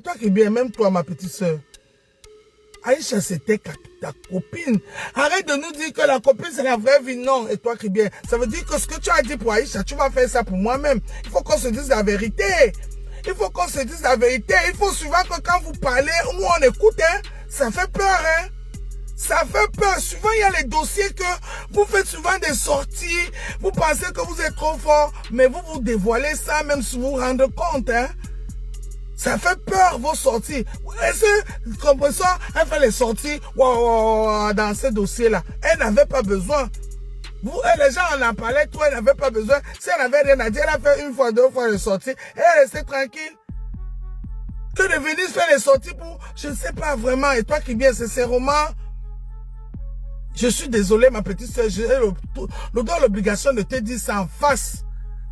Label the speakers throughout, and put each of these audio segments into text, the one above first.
Speaker 1: Toi qui bien, même toi, ma petite soeur. Aïcha, c'était ta copine. Arrête de nous dire que la copine, c'est la vraie vie. Non, et toi qui bien. Ça veut dire que ce que tu as dit pour Aïcha, tu vas faire ça pour moi-même. Il faut qu'on se dise la vérité. Il faut qu'on se dise la vérité. Il faut souvent que quand vous parlez, nous on écoute, hein, ça fait peur, hein. Ça fait peur. Souvent, il y a les dossiers que vous faites souvent des sorties. Vous pensez que vous êtes trop fort, mais vous vous dévoilez ça même si vous vous rendez compte, hein. Ça fait peur, vos sorties. Est-ce que, comme ça, elle fait les sorties dans ce dossier-là. Elle n'avait pas besoin. Vous, les gens en parlaient, toi, elle n'avait pas besoin. Si elle n'avait rien à dire, elle a fait une fois, deux fois les sorties. Et elle restait tranquille. Que de venir faire les sorties pour, je ne sais pas vraiment. Et toi qui viens, sincèrement, je suis désolé, ma petite soeur. J'ai l'obligation de te dire ça en face.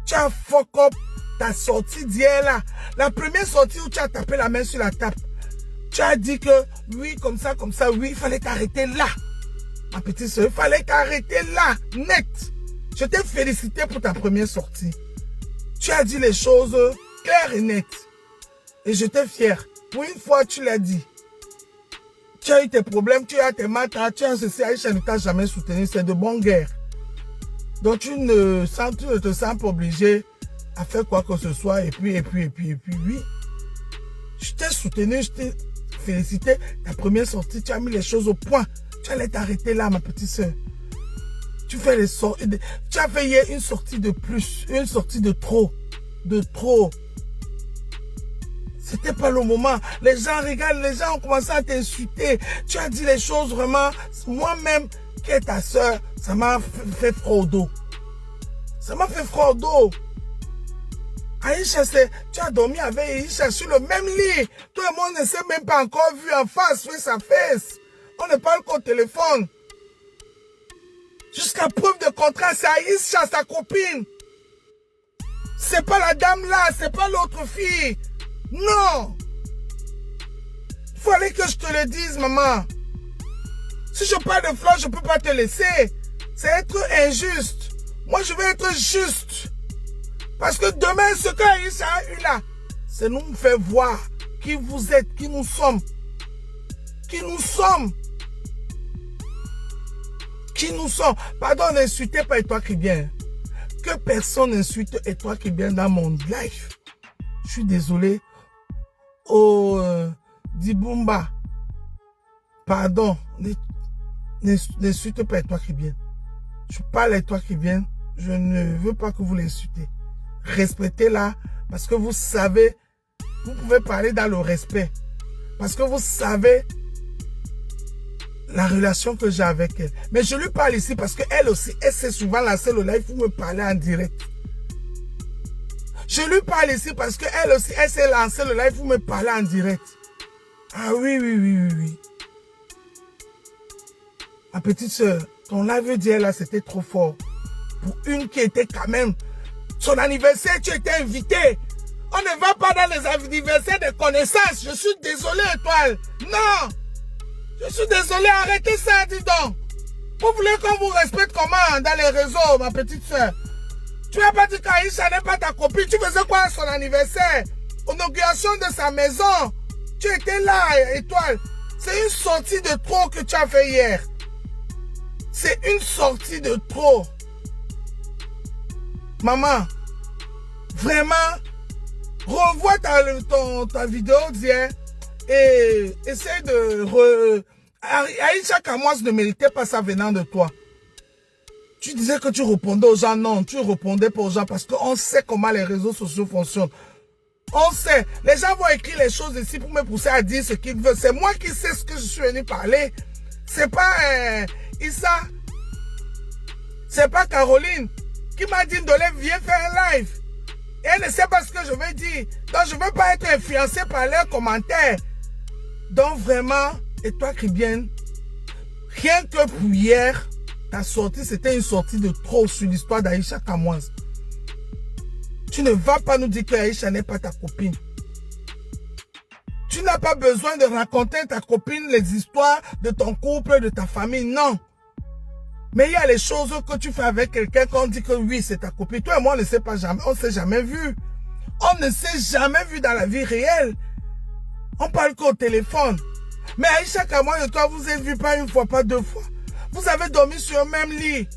Speaker 1: Tu as fuck up ta sortie d'hier là. La première sortie où tu as tapé la main sur la table. Tu as dit que oui, comme ça, oui, il fallait t'arrêter là. Ma petite soeur, il fallait t'arrêter là, net. Je t'ai félicité pour ta première sortie. Tu as dit les choses claires et nettes. Et j'étais fier. Pour une fois, tu l'as dit. Tu as eu tes problèmes, tu as tes matas, tu as ceci, Aïcha ne t'a jamais soutenu. C'est de bonne guerre. Donc tu ne te sens pas obligé à faire quoi que ce soit. Et puis, oui. Je t'ai soutenu, je t'ai félicité. Ta première sortie, tu as mis les choses au point. Tu allais t'arrêter là, ma petite soeur. Tu fais les sorties. Tu as fait hier une sortie de plus, une sortie de trop. De trop. C'était pas le moment. Les gens regardent, les gens ont commencé à t'insulter. Tu as dit les choses vraiment. Moi-même, qui est ta soeur, ça m'a fait froid au dos. Ça m'a fait froid au dos. Aïcha, tu as dormi avec Aïcha sur le même lit. Tout le monde ne s'est même pas encore vu en face, face à face. On ne parle qu'au téléphone. Jusqu'à preuve de contraire, c'est Aïcha, sa copine. C'est pas la dame là, c'est pas l'autre fille. Non. Il fallait que je te le dise, maman. Si je parle de Flan, je ne peux pas te laisser. C'est être injuste. Moi, je vais être juste. Parce que demain, ce qu'Aïcha a eu là, c'est nous faire voir qui vous êtes, qui nous sommes. Qui nous sommes. Qui nous sommes. Pardon, n'insultez pas et toi qui viens. Que personne n'insulte et toi qui viens dans mon life. Je suis désolé. Oh, Dibumba. Pardon. N'insulte pas et toi qui viens. Je parle à toi qui viens. Je ne veux pas que vous l'insultez. Respectez-la parce que vous savez, vous pouvez parler dans le respect. Parce que vous savez la relation que j'ai avec elle. Mais je lui parle ici parce qu'elle aussi, elle s'est souvent lancée le live pour me parler en direct. Je lui parle ici parce qu'elle aussi, elle s'est lancée le live pour me parler en direct. Ah oui. Ma petite soeur, ton live d'hier là, c'était trop fort. Pour une qui était quand même... Son anniversaire, tu étais invité. On ne va pas dans les anniversaires de connaissances. Je suis désolé, Étoile. Non. Je suis désolé, arrêtez ça, dis donc. Vous voulez qu'on vous respecte comment dans les réseaux, ma petite soeur? Tu n'as pas dit qu'Aïcha n'est pas ta copine. Tu faisais quoi à son anniversaire? Inauguration de sa maison. Tu étais là, Étoile. C'est une sortie de trop que tu as fait hier. C'est une sortie de trop. Maman, vraiment, revois ta vidéo d'hier et essaie de... Aïcha Kamoise ne méritait pas ça venant de toi. Tu disais que tu répondais aux gens. Non, tu répondais pas aux gens parce qu'on sait comment les réseaux sociaux fonctionnent. On sait. Les gens vont écrire les choses ici pour me pousser à dire ce qu'ils veulent. C'est moi qui sais ce que je suis venu parler. C'est pas Issa. C'est pas Caroline qui m'a dit Ndolé, viens faire un live. Et elle ne sait pas ce que je veux dire. Donc je ne veux pas être influencé par leurs commentaires. Donc vraiment, et toi qui viens, rien que pour hier, ta sortie, c'était une sortie de trop sur l'histoire d'Aïcha Kamoise. Tu ne vas pas nous dire que Aïcha n'est pas ta copine. Tu n'as pas besoin de raconter à ta copine les histoires de ton couple, de ta famille, non. Mais il y a les choses que tu fais avec quelqu'un qu'on dit que oui, c'est ta copine. Toi et moi, on ne sait pas jamais, on ne s'est jamais vu. On ne s'est jamais vu dans la vie réelle. On parle qu'au téléphone. Mais Aïcha Kamwa et toi, vous êtes vus pas une fois, pas deux fois. Vous avez dormi sur le même lit.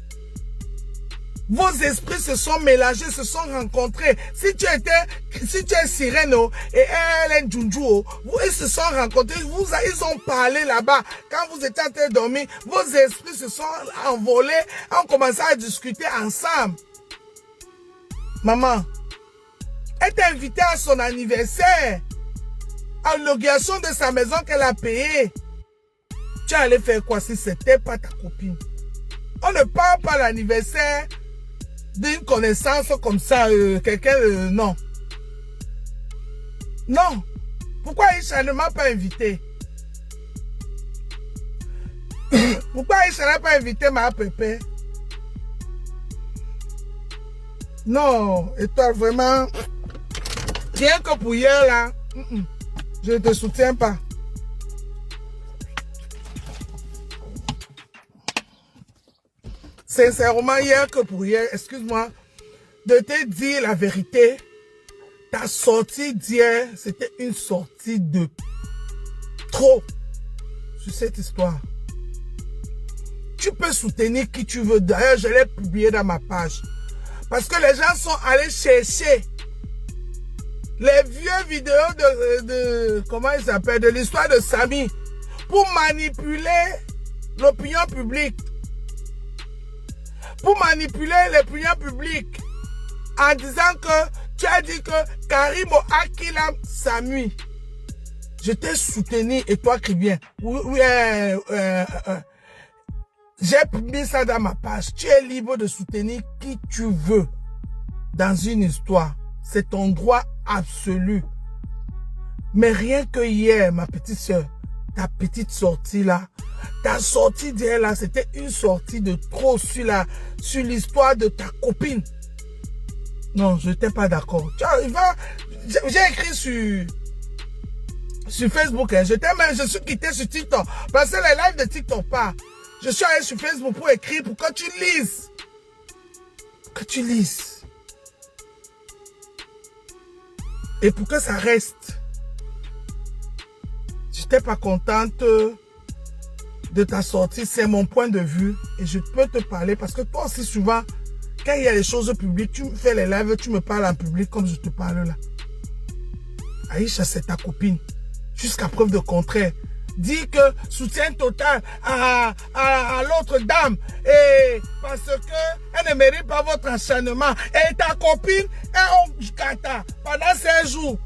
Speaker 1: Vos esprits se sont mélangés, se sont rencontrés. Si tu es Sirène et elle est Junju, ils se sont rencontrés, ils ont parlé là-bas. Quand vous étiez en train de dormir, vos esprits se sont envolés, ont commencé à discuter ensemble. Maman, elle t'a invité à son anniversaire, à l'inauguration de sa maison qu'elle a payée. Tu allais faire quoi si c'était pas ta copine? On ne parle pas l'anniversaire d'une connaissance comme ça, quelqu'un, non. Non. Pourquoi Aïcha ne m'a pas invité? Pourquoi Aïcha n'a pas invité ma pépé? Non. Et toi, vraiment, rien que pour hier, là, je ne te soutiens pas. Sincèrement, hier que pour hier, excuse-moi, de te dire la vérité, ta sortie d'hier, c'était une sortie de trop sur cette histoire. Tu peux soutenir qui tu veux. D'ailleurs, je l'ai publié dans ma page. Parce que les gens sont allés chercher les vieux vidéos de comment il s'appelle, de l'histoire de Samy pour manipuler l'opinion publique. Pour manipuler l'opinion publique en disant que tu as dit que Karim Akilam Samy. Je t'ai soutenu et toi qui viens. J'ai mis ça dans ma page. Tu es libre de soutenir qui tu veux dans une histoire. C'est ton droit absolu. Mais rien que hier, ma petite soeur, ta petite sortie là, ta sortie d'hier là, c'était une sortie de trop sur l'histoire de ta copine. Non, je n'étais pas d'accord. J'ai écrit sur Facebook, hein, je suis quitté sur TikTok. Parce que les lives de TikTok pas. Je suis allé sur Facebook pour écrire, pour que tu lises. Que tu lises. Et pour que ça reste. Je n'étais pas contente de ta sortie. C'est mon point de vue. Et je peux te parler parce que toi aussi souvent, quand il y a des choses publiques, tu fais les lives, tu me parles en public comme je te parle là. Aïcha, c'est ta copine. Jusqu'à preuve de contraire. Dis que soutien total à l'autre dame et parce que elle ne mérite pas votre acharnement et ta copine est en kata pendant 5 jours.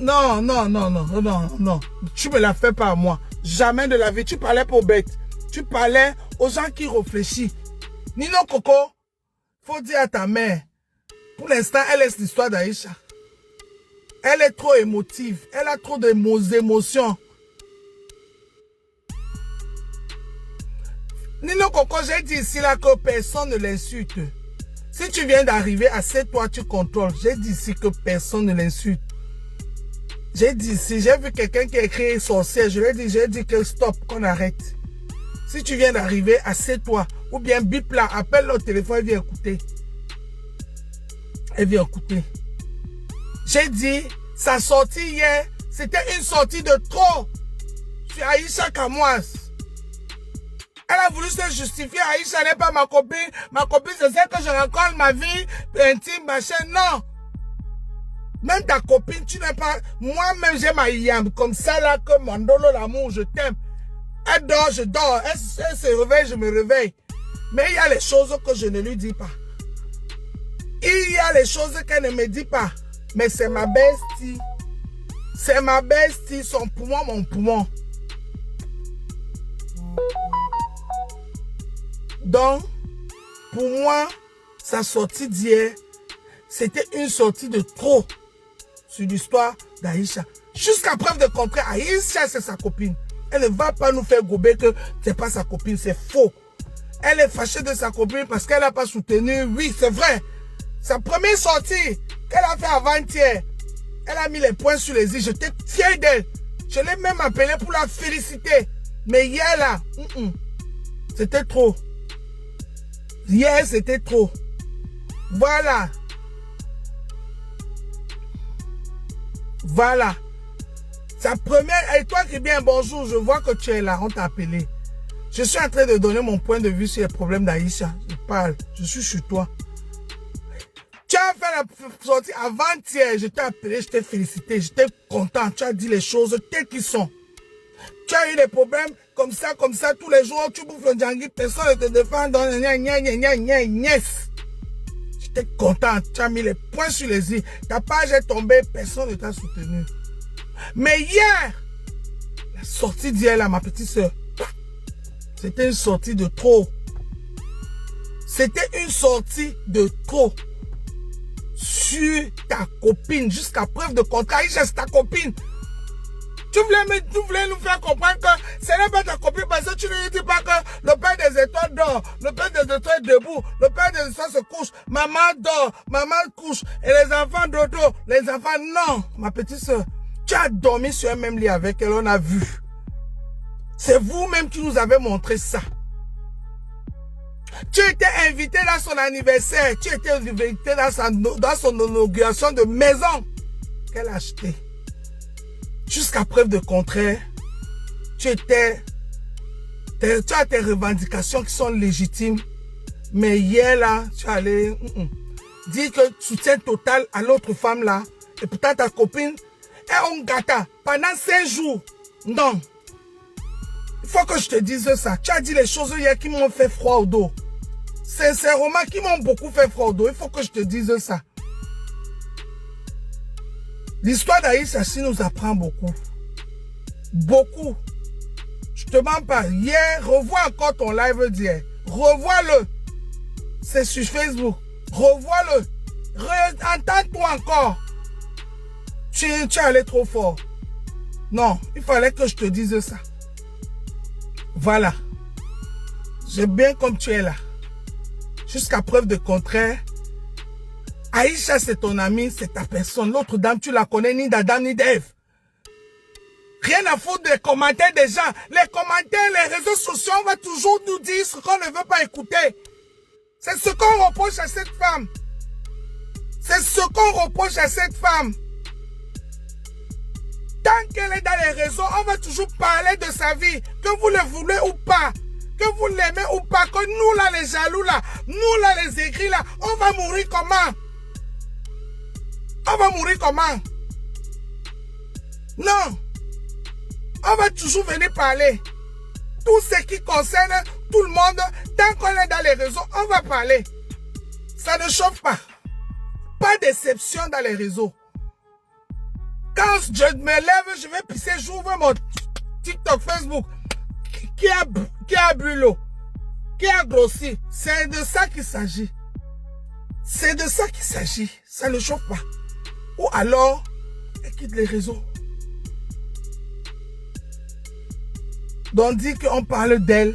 Speaker 1: Non, tu me la fais pas à moi. Jamais de la vie. Tu parlais pour bête. Tu parlais aux gens qui réfléchissent. Nino Coco, faut dire à ta mère, pour l'instant, elle laisse l'histoire d'Aïcha. Elle est trop émotive. Elle a trop d'émotions. Nino Coco, j'ai dit ici là que personne ne l'insulte. Si tu viens d'arriver, assieds-toi, tu contrôles. J'ai dit ici que personne ne l'insulte. J'ai dit ici, j'ai vu quelqu'un qui a écrit sorcière. J'ai dit que stop, qu'on arrête. Si tu viens d'arriver, assieds-toi. Ou bien bip là, appelle le téléphone, elle vient écouter. Elle vient écouter. J'ai dit, sa sortie hier, c'était une sortie de trop. Sur Aïcha Kamoise. Elle a voulu se justifier. Aïcha n'est pas ma copine. Ma copine, c'est celle que je rencontre, ma vie intime, machin. Non. Même ta copine, tu n'es pas... Moi-même, j'ai ma yam. Comme ça, là, comme Mandolo, l'amour, je t'aime. Elle dort, je dors. Elle se réveille, je me réveille. Mais il y a les choses que je ne lui dis pas. Il y a les choses qu'elle ne me dit pas. Mais c'est ma bestie. C'est ma bestie, son poumon, mon poumon. Donc, pour moi, sa sortie d'hier, c'était une sortie de trop sur l'histoire d'Aïcha. Jusqu'à preuve de contraire, Aïcha, c'est sa copine. Elle ne va pas nous faire gober que c'est pas sa copine, c'est faux. Elle est fâchée de sa copine parce qu'elle n'a pas soutenu. Oui, c'est vrai. Sa première sortie qu'elle a fait avant-hier, elle a mis les points sur les i. J'étais fier d'elle. Je l'ai même appelée pour la féliciter. Mais hier, là, c'était trop. Hier, c'était trop. Voilà. Voilà. Sa première... Et toi qui bien, bonjour, je vois que tu es là, on t'a appelé. Je suis en train de donner mon point de vue sur les problèmes d'Aïcha. Je parle, je suis sur toi. Tu as fait la sortie avant-hier, je t'ai appelé, je t'ai félicité, j'étais content. Tu as dit les choses telles qu'elles sont. Tu as eu des problèmes comme ça, tous les jours, tu bouffes le djangui, personne ne te défend. J'étais content, tu as mis les points sur les i. Ta page est tombée, personne ne t'a soutenu. Mais hier, la sortie d'hier, là, ma petite soeur, c'était une sortie de trop. C'était une sortie de trop. Sur ta copine, jusqu'à preuve de contraire, Aïcha, c'est ta copine. Tu voulais nous faire comprendre que ce n'est pas ta copine parce que tu ne dis pas que le père des étoiles dort, le père des étoiles est debout, le père des étoiles se couche, maman dort, maman couche, et les enfants dodo, les enfants non. Ma petite soeur, tu as dormi sur un même lit avec elle, on a vu. C'est vous-même qui nous avez montré ça. Tu étais invité dans son anniversaire, tu étais invité dans son inauguration de maison qu'elle a achetée. Jusqu'à preuve de contraire, tu as tes revendications qui sont légitimes. Mais hier là, tu es allé dire que soutien total à l'autre femme là. Et pourtant ta copine est un gâteau pendant 5 jours. Non. Il faut que je te dise ça. Tu as dit les choses hier qui m'ont fait froid au dos. Sincèrement, qui m'ont beaucoup fait froid au dos. Il faut que je te dise ça. L'histoire d'Aïcha nous apprend beaucoup. Beaucoup. Je te mens pas. Hier, revois encore ton live d'hier. Revois-le. C'est sur Facebook. Revois-le. Entends-toi encore. Tu es allé trop fort. Non, il fallait que je te dise ça. Voilà. J'ai bien comme tu es là. Jusqu'à preuve de contraire. Aïcha, c'est ton ami, c'est ta personne. L'autre dame, tu la connais ni d'Adam ni d'Ève. Rien à foutre des commentaires des gens. Les commentaires, les réseaux sociaux, on va toujours nous dire ce qu'on ne veut pas écouter. C'est ce qu'on reproche à cette femme. C'est ce qu'on reproche à cette femme. Tant qu'elle est dans les réseaux, on va toujours parler de sa vie. Que vous le voulez ou pas. Que vous l'aimez ou pas. Que nous là, les jaloux là. Nous là, les aigris là. On va mourir comment? On va mourir comment? Non. On va toujours venir parler. Tout ce qui concerne tout le monde, tant qu'on est dans les réseaux, on va parler. Ça ne chauffe pas. Pas d'exception dans les réseaux. Quand je me lève, je vais pisser, j'ouvre mon TikTok, Facebook. Qui a bu l'eau? Qui a grossi? C'est de ça qu'il s'agit. C'est de ça qu'il s'agit. Ça ne chauffe pas. Ou alors, elle quitte les réseaux. Donc, dit qu'on parle d'elle.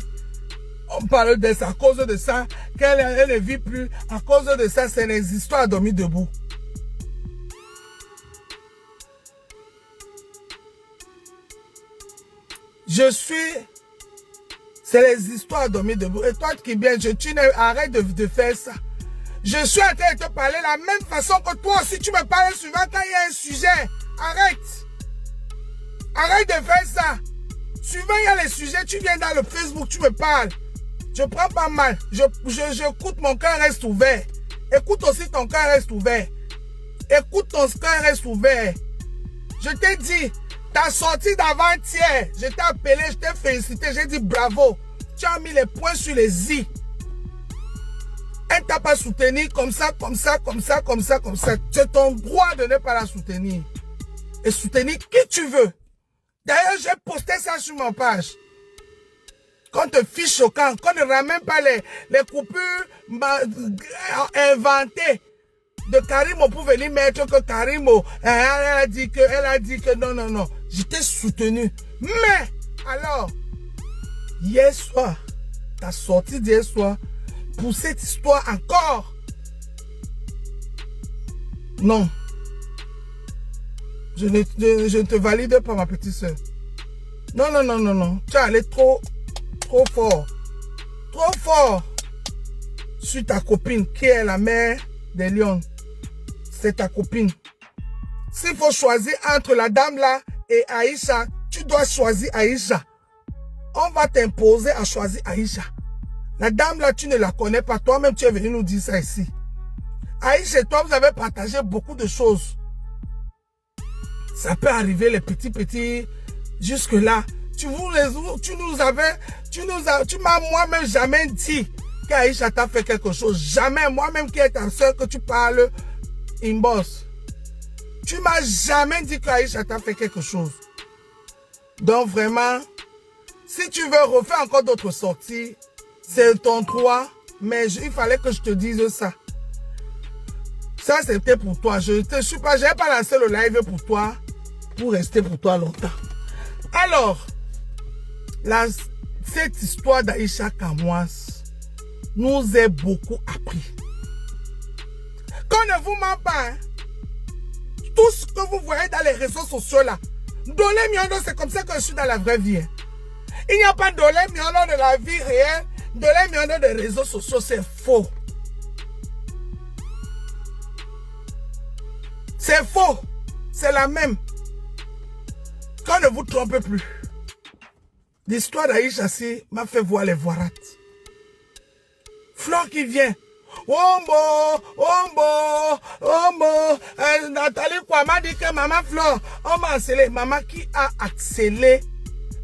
Speaker 1: On parle d'elle, c'est à cause de ça qu'elle ne vit plus. À cause de ça, c'est les histoires à dormir debout. C'est les histoires à dormir debout. Et toi qui bien, arrête de faire ça. Je suis en train de te parler de la même façon que toi aussi tu me parles souvent quand il y a un sujet. Arrête. Arrête de faire ça. Souvent il y a les sujets, tu viens dans le Facebook, tu me parles. Je prends pas mal. J'écoute, mon cœur reste ouvert. Écoute aussi, ton cœur reste ouvert. Écoute, ton cœur reste ouvert. Je t'ai dit, ta sortie d'avant-hier, je t'ai appelé, je t'ai félicité, j'ai dit bravo. Tu as mis les points sur les i. Elle t'a pas soutenu comme ça. C'est ton droit de ne pas la soutenir. Et soutenir qui tu veux. D'ailleurs, j'ai posté ça sur ma page. Qu'on te fiche choquant, qu'on ne ramène pas les coupures inventées de Karimo pour venir mettre que Karimo, elle a dit que non. Je t'ai soutenu. Mais, alors, hier soir, ta sortie d'hier soir, pour cette histoire encore. Non. Je ne te valide pas, ma petite soeur. Non. Tu es allé trop fort. Trop fort. Sur ta copine, qui est la mère des lions. C'est ta copine. S'il faut choisir entre la dame là et Aïcha, tu dois choisir Aïcha. On va t'imposer à choisir Aïcha. La dame là, tu ne la connais pas. Toi-même, tu es venu nous dire ça ici. Aïcha et toi, vous avez partagé beaucoup de choses. Ça peut arriver, les petits, jusque-là. Tu m'as moi-même jamais dit qu'Aïcha t'a fait quelque chose. Jamais. Moi-même qui est ta soeur que tu parles inbox. Tu m'as jamais dit qu'Aïcha t'a fait quelque chose. Donc vraiment, si tu veux refaire encore d'autres sorties, c'est ton droit. Mais il fallait que je te dise ça. Ça, c'était pour toi. Je n'ai pas lancé le live pour toi, pour rester pour toi longtemps. Alors, cette histoire d'Aïcha Kamoise nous a beaucoup appris. Qu'on ne vous ment pas, hein? Tout ce que vous voyez dans les réseaux sociaux là, Dolé Miondo, c'est comme ça que je suis dans la vraie vie. Hein? Il n'y a pas Dolé Miondo de la vie réelle, Dolé Miondo des réseaux sociaux, c'est faux. C'est faux. C'est la même. Qu'on ne vous trompe plus. L'histoire d'Aïcha m'a fait voir les voirates. Flore qui vient. Nathalie quoi m'a dit que maman Flore, on m'a accéléré. Maman qui a accéléré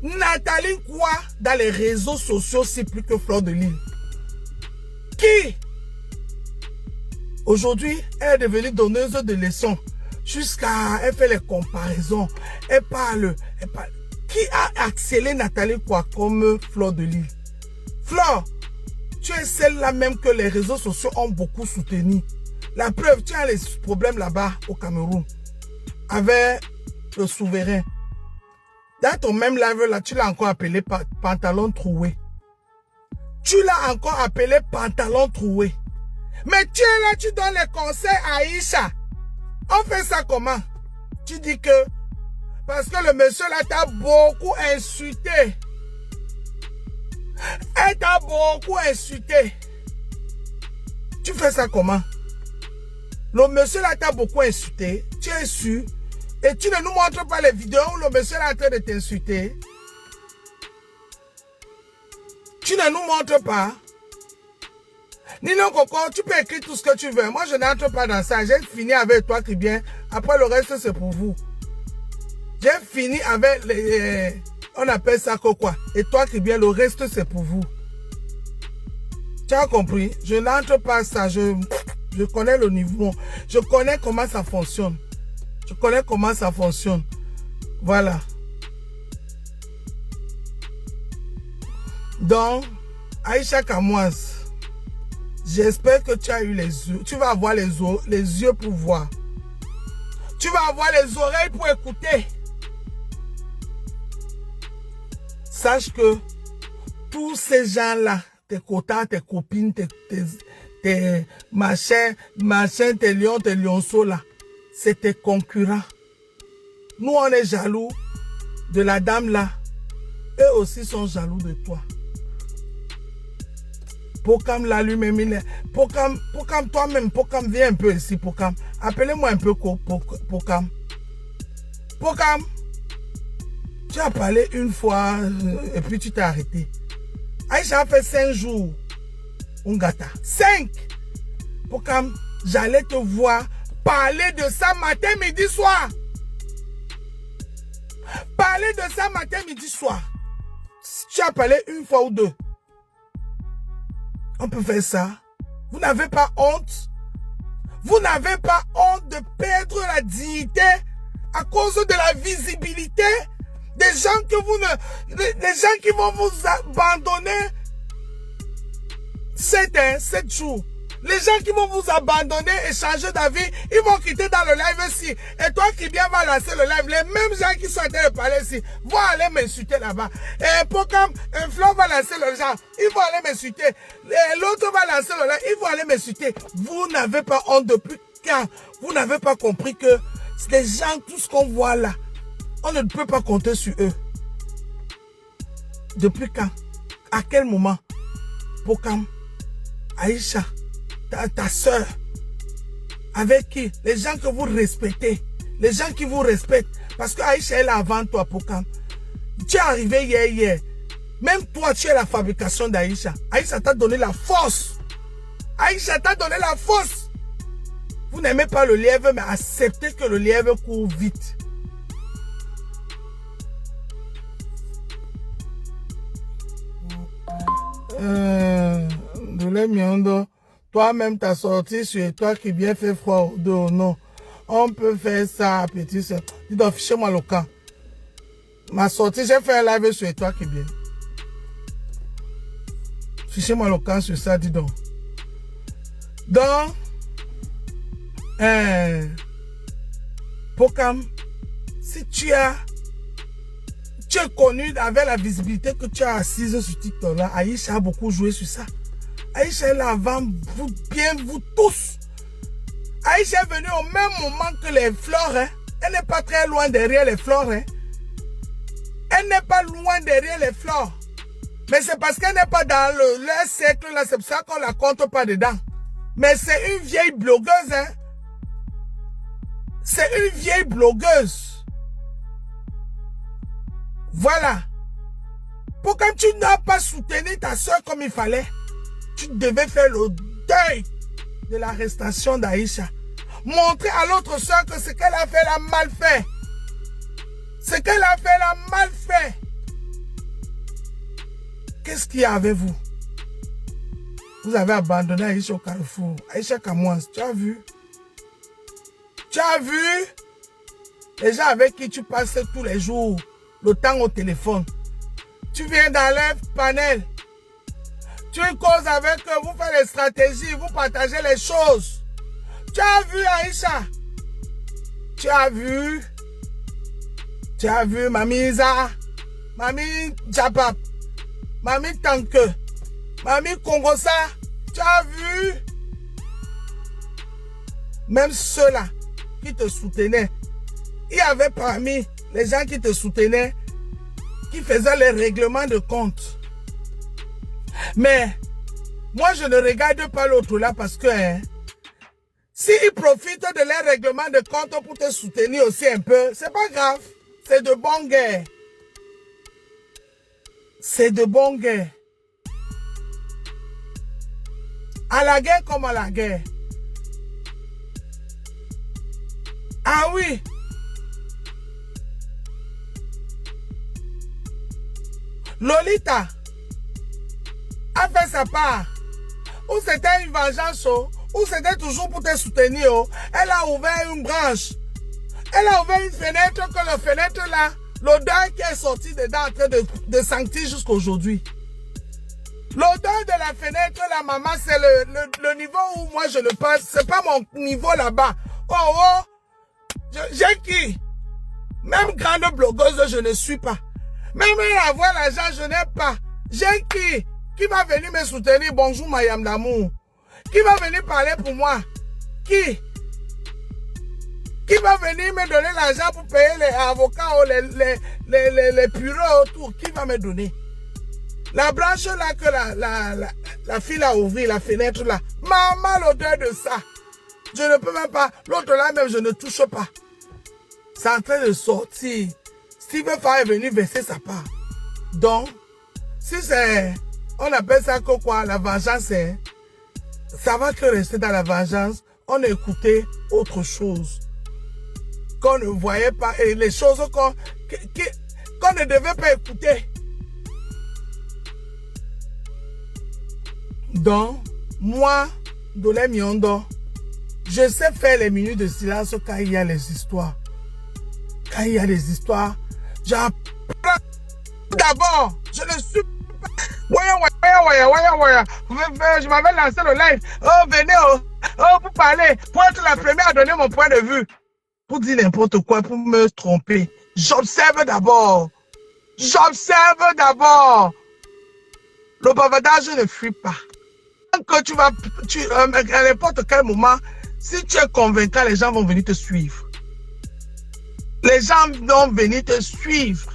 Speaker 1: Nathalie quoi dans les réseaux sociaux, c'est plus que Fleur de Lille. Qui aujourd'hui elle est devenue donneuse de leçons. Jusqu'à elle fait les comparaisons. Elle parle. Qui a accéléré Nathalie quoi comme Fleur de Lille? Fleur, tu es celle-là même que les réseaux sociaux ont beaucoup soutenu. La preuve, tu as les problèmes là-bas au Cameroun. Avec le souverain. Dans ton même live là, tu l'as encore appelé pantalon troué. Tu l'as encore appelé pantalon troué. Mais tu es là, tu donnes les conseils à Aïcha. On fait ça comment? Tu dis que parce que le monsieur là t'a beaucoup insulté. Elle t'a beaucoup insulté. Tu fais ça comment? Le monsieur là t'a beaucoup insulté. Tu es sûr. Et tu ne nous montres pas les vidéos où le monsieur est en train de t'insulter. Tu ne nous montres pas. Nino Coco, tu peux écrire tout ce que tu veux. Moi, je n'entre pas dans ça. J'ai fini avec toi qui bien. Après, le reste, c'est pour vous. J'ai fini avec les... On appelle ça quoi? Et toi qui bien, le reste, c'est pour vous. Tu as compris? Je n'entre pas ça. Je connais le niveau. Je connais comment ça fonctionne. Je connais comment ça fonctionne. Voilà. Donc, Aïcha Kamoise, j'espère que tu as eu les yeux. Tu vas avoir les yeux pour voir. Tu vas avoir les oreilles pour écouter. Sache que tous ces gens-là, tes quotas, tes copines, tes machins, tes lions, tes lionceaux là, c'est tes concurrents. Nous, on est jaloux de la dame là. Eux aussi sont jaloux de toi. Pokam là lui-même, Pokam toi-même, Pokam, viens un peu ici, Pokam. Appelez-moi un peu Pokam. Pokam, tu as parlé une fois et puis tu t'es arrêté. Aïcha a fait 5 jours. Ungata. 5. Pokam, j'allais te voir parler de ça matin, midi, soir. Parler de ça matin, midi, soir. Si tu as parlé une fois ou deux. On peut faire ça. Vous n'avez pas honte? Vous n'avez pas honte de perdre la dignité à cause de la visibilité des gens que vous ne... Des gens qui vont vous abandonner 7 jours. Les gens qui vont vous abandonner et changer d'avis, ils vont quitter dans le live ici. Et toi qui viens va lancer le live, les mêmes gens qui sont en train de parler ici, vont aller m'insulter là-bas. Et Pokam, un Flo va lancer le genre, ils vont aller m'insulter. L'autre va lancer le live, ils vont aller m'insulter. Vous n'avez pas honte depuis quand? Vous n'avez pas compris que les gens, tout ce qu'on voit là, on ne peut pas compter sur eux. Depuis quand? À quel moment? Pokam, Aïcha, ta soeur, avec qui? Les gens que vous respectez, Les gens qui vous respectent. Parce que Aïcha est là avant toi, Pokam. Tu es arrivé hier. Même toi, tu es la fabrication d'Aïcha. Aïcha t'a donné la force. Aïcha t'a donné la force. Vous n'aimez pas le lièvre, mais acceptez que le lièvre court vite. Toi-même, t'as sorti sur toi qui vient faire froid au dos, non. On peut faire ça, petit soeur. Dis donc, fichez-moi le camp. Ma sortie, j'ai fait un live sur toi qui vient. Fichez-moi le camp sur ça, dis donc. Donc, Pokam, si tu es connu avec la visibilité que tu as assise sur TikTok là, Aïcha a beaucoup joué sur ça. Aïcha est là avant vous, bien vous tous. Aïcha est venue au même moment que les fleurs. Hein. Elle n'est pas très loin derrière les fleurs. Hein. Elle n'est pas loin derrière les fleurs. Mais c'est parce qu'elle n'est pas dans leur cercle là, c'est pour ça qu'on la compte pas dedans. Mais c'est une vieille blogueuse. Hein. C'est une vieille blogueuse. Voilà. Pourquoi tu n'as pas soutenu ta soeur comme il fallait? Tu devais faire le deuil de l'arrestation d'Aïcha. Montrer à l'autre soeur que ce qu'elle a fait, elle a mal fait. Ce qu'elle a fait, elle a mal fait. Qu'est-ce qu'il y a avec vous? Vous avez abandonné Aïcha au Carrefour. Aïcha Kamoise, tu as vu? Tu as vu? Les gens avec qui tu passes tous les jours, le temps au téléphone. Tu viens dans leur panel. Tu causes avec eux, vous faites des stratégies, vous partagez les choses. Tu as vu Aïcha? Tu as vu? Tu as vu Mamie Isa, Mamie Djabab, Mamie Tanke, Mamie Kongosa? Tu as vu? Même ceux-là qui te soutenaient, il y avait parmi les gens qui te soutenaient, qui faisaient les règlements de compte. Mais moi, je ne regarde pas l'autre là parce que s'ils profitent de leurs règlements de compte pour te soutenir aussi un peu, c'est pas grave. C'est de bonne guerre. C'est de bonne guerre. À la guerre comme à la guerre. Ah oui. Lolita a fait sa part. Ou c'était une vengeance, ou c'était toujours pour te soutenir. Elle a ouvert une branche. Elle a ouvert une fenêtre, que la fenêtre là, l'odeur qui est sortie dedans en train de sentir jusqu'à aujourd'hui. L'odeur de la fenêtre là, maman, c'est le niveau où moi je le passe. C'est pas mon niveau là-bas. Oh, j'ai qui? Même grande blogueuse, je ne suis pas. Même avoir l'argent, je n'ai pas. J'ai qui? Qui va venir me soutenir? Bonjour, Mayam d'amour. Qui va venir parler pour moi? Qui? Qui va venir me donner l'argent pour payer les avocats ou les bureaux autour? Qui va me donner? La branche là que la fille a ouvert, la fenêtre là. Maman, l'odeur de ça. Je ne peux même pas. L'autre là même, je ne touche pas. C'est en train de sortir. Steve Fay est venu verser sa part. Donc, si c'est... On appelle ça quoi? La vengeance, hein? Ça va que rester dans la vengeance. On écoutait autre chose. Qu'on ne voyait pas. Et les choses qu'on ne devait pas écouter. Donc, moi, Dolé Miondo, je sais faire les minutes de silence quand il y a les histoires. Quand il y a des histoires, j'apprends. D'abord, je ne suis pas... Je m'avais lancé le live. Oh, venez, pour parler, pour être la première à donner mon point de vue. Pour dire n'importe quoi, pour me tromper. J'observe d'abord. J'observe d'abord. Le bavardage ne fuit pas. Que tu vas, à n'importe quel moment, si tu es convaincant, les gens vont venir te suivre. Les gens vont venir te suivre.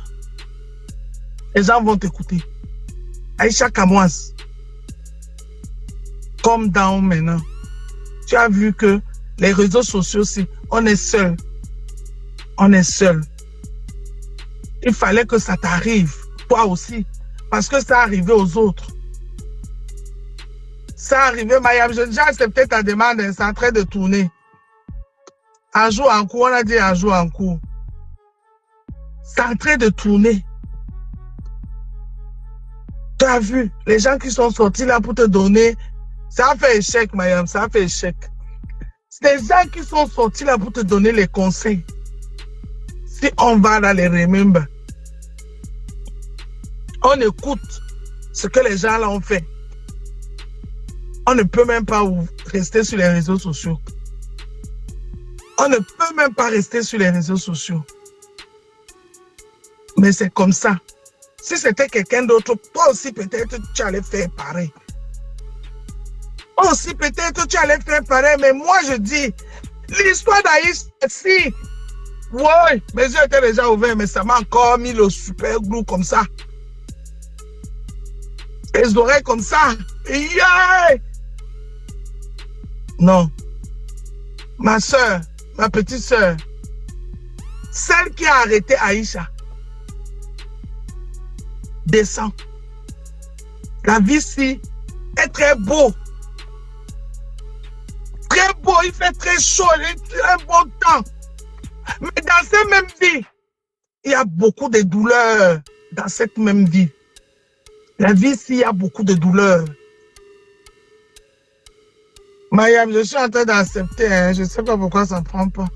Speaker 1: Les gens vont t'écouter. Aïcha Kamoise, comme dans maintenant, tu as vu que les réseaux sociaux, on est seul. On est seul. Il fallait que ça t'arrive, toi aussi, parce que ça arrivait aux autres. Ça arrivait, Mayam, j'ai déjà accepté ta demande, c'est en train de tourner. Un jour en cours, on a dit un jour en cours. C'est en train de tourner. Tu as vu, les gens qui sont sortis là pour te donner, ça a fait échec, Mayam, ça a fait échec. C'est des gens qui sont sortis là pour te donner les conseils. Si on va dans les remember, on écoute ce que les gens là ont fait. On ne peut même pas rester sur les réseaux sociaux. On ne peut même pas rester sur les réseaux sociaux. Mais c'est comme ça. Si c'était quelqu'un d'autre, toi aussi peut-être tu allais faire pareil. Toi aussi peut-être tu allais faire pareil. Mais moi je dis, l'histoire d'Aïcha, si, ouais, mes yeux étaient déjà ouverts, mais ça m'a encore mis le super glue comme ça. Les oreilles comme ça. Yeah! Non. Ma soeur, ma petite soeur, celle qui a arrêté Aïcha, descend. La vie ici est très beau. Très beau, il fait très chaud, il est très bon temps. Mais dans cette même vie, il y a beaucoup de douleurs dans cette même vie. La vie ici, il y a beaucoup de douleurs. Mayam, je suis en train d'accepter, hein. Je ne sais pas pourquoi ça ne prend pas.